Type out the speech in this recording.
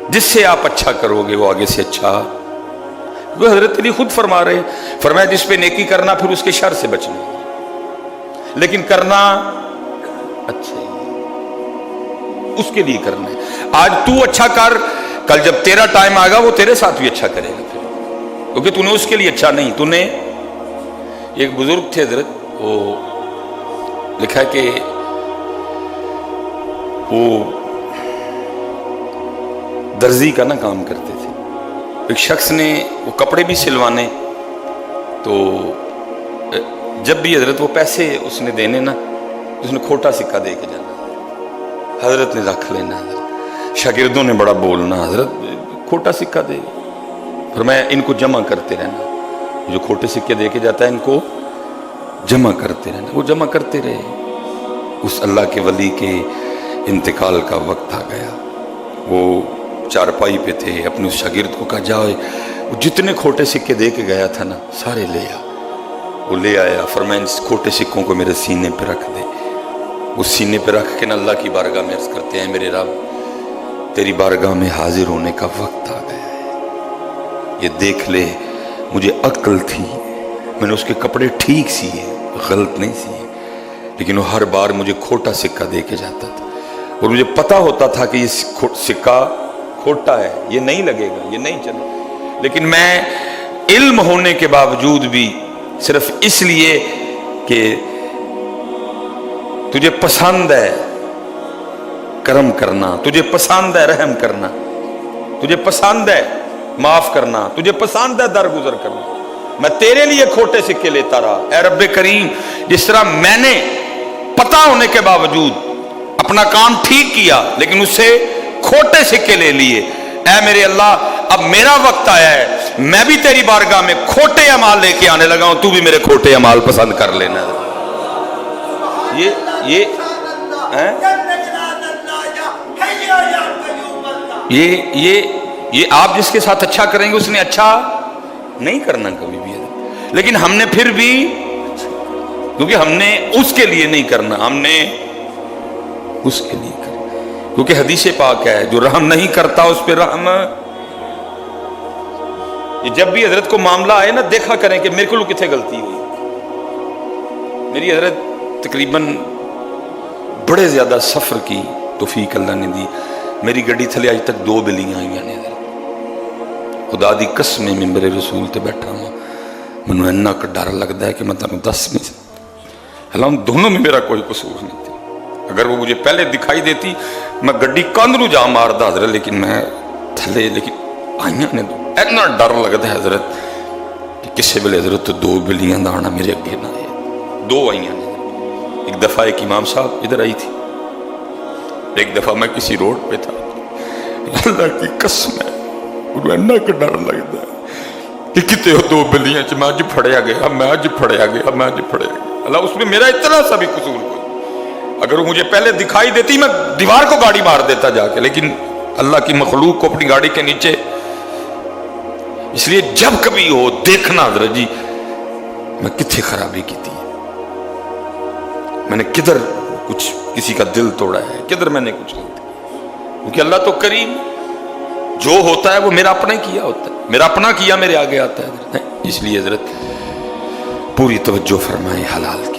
جس سے آپ اچھا کرو گے وہ آگے سے اچھا. وہ حضرت علی خود فرما رہے، فرمایا جس پہ نیکی کرنا پھر اس کے شر سے بچنا، لیکن کرنا اچھا ہی اس کے لیے کرنا ہے. آج تو اچھا کر، کل جب تیرا ٹائم آئے گا وہ تیرے ساتھ بھی اچھا کرے گا، پھر کیونکہ تو نے اس کے لیے اچھا نہیں، تو نے. ایک بزرگ تھے حضرت، وہ لکھا ہے کہ وہ درزی کا کام کرتے تھے. ایک شخص نے وہ کپڑے بھی سلوانے، تو جب بھی حضرت وہ پیسے اس نے دینے نا، اس نے کھوٹا سکہ دے کے جانا، حضرت نے رکھ لینا. شاگردوں نے بڑا بولنا، حضرت کھوٹا سکہ دے. فرمایا ان کو جمع کرتے رہنا، جو کھوٹے سکے دے کے جاتا ہے ان کو جمع کرتے رہنا. وہ جمع کرتے رہے. اس اللہ کے ولی کے انتقال کا وقت آ گیا. وہ چارپائی پہ تھے، اپنے اس شاگرد کو کہا جاؤ وہ جتنے کھوٹے سکے دے کے گیا تھا نا سارے لے آ. وہ لے آیا. فرمایا اس کھوٹے سکوں کو میرے سینے پہ رکھ دے. اس سینے پہ رکھ کے نا اللہ کی بارگاہ میں عرض کرتے ہیں میرے رب تیری بارگاہ میں حاضر ہونے کا وقت آ گیا ہے. یہ دیکھ لے مجھے عقل تھی، میں نے اس کے کپڑے ٹھیک سیے، غلط نہیں سیے، لیکن وہ ہر بار مجھے کھوٹا سکہ دے کے جاتا تھا، اور مجھے پتا ہوتا تھا کہ یہ سکہ کھوٹا ہے، یہ نہیں لگے گا، یہ نہیں چلے. لیکن میں علم ہونے کے باوجود بھی صرف اس لیے کہ تجھے پسند ہے کرم کرنا، تجھے پسند ہے رحم کرنا، تجھے پسند ہے معاف کرنا، تجھے پسند ہے درگزر کرنا، میں تیرے لیے کھوٹے سکے لیتا رہا. اے رب کریم، جس طرح میں نے پتہ ہونے کے باوجود اپنا کام ٹھیک کیا لیکن اس سے کھوٹے سکے لے لیے، اے میرے اللہ اب میرا وقت آیا ہے، میں بھی تیری بارگاہ میں کھوٹے اعمال لے کے آنے لگا ہوں، تو بھی میرے کھوٹے اعمال پسند کر لینا. یہ آپ جس کے ساتھ اچھا کریں گے اس نے اچھا نہیں کرنا کبھی بھی، لیکن ہم نے پھر بھی، کیونکہ ہم نے اس کے لیے نہیں کرنا، ہم نے اس کے لیے کرنا. کیونکہ حدیث پاک ہے جو رحم نہیں کرتا اس پہ رحم. یہ جب بھی حضرت کو معاملہ آئے نا دیکھا کریں کہ میرے کو کتنے غلطی ہوئی. میری حضرت تقریباً بڑے زیادہ سفر کی توفیق اللہ نے دی. میری گڈی تھلے آج تک 2 بلیاں آئی ہیں. خدا دی قسم ممبر رسول تے بیٹھا ہوں، منو اینا کا ڈر لگتا ہے کہ میں تمہیں دس نہیں سکتا. حالانکہ دونوں میں میرا کوئی قصور نہیں تھا. اگر وہ مجھے پہلے دکھائی دیتی میں گڈی کاندرو جا ماردا حضرت، لیکن میں تھلے، لیکن آئیاں نے اینا ڈر لگتا ہے حضرت کہ کسی ویلے حضرت تو 2 بلیاں دا آنا میرے اگے نہ آئے. 2 آئیاں نے. ایک دفعہ ایک امام صاحب ادھر آئی تھی، ایک دفعہ میں کسی روڈ پہ تھا. اللہ کی قسم ہے انہوں اینا کا ڈر لگتا ہے کہ کتے 2 بلیاں میں اج پھڑیا گیا، میں اج پھڑیا گیا، میں اج پھڑیا گیا. اللہ اس میں میرا اتنا سا بھی قصور کوئی. اگر وہ مجھے پہلے دکھائی دیتی میں دیوار کو گاڑی مار دیتا جا کے، لیکن اللہ کی مخلوق کو اپنی گاڑی کے نیچے. اس لیے جب کبھی ہو دیکھنا حضرت جی میں کتنے خرابی کی تھی، میں نے کدھر کچھ کسی کا دل توڑا ہے، کدھر میں نے کچھ غلطی. کیونکہ اللہ تو کریم، جو ہوتا ہے وہ میرا اپنا ہی کیا ہوتا ہے، میرا اپنا کیا میرے آگے آتا ہے. اس لیے حضرت پوری توجہ فرمائیں حلال کی.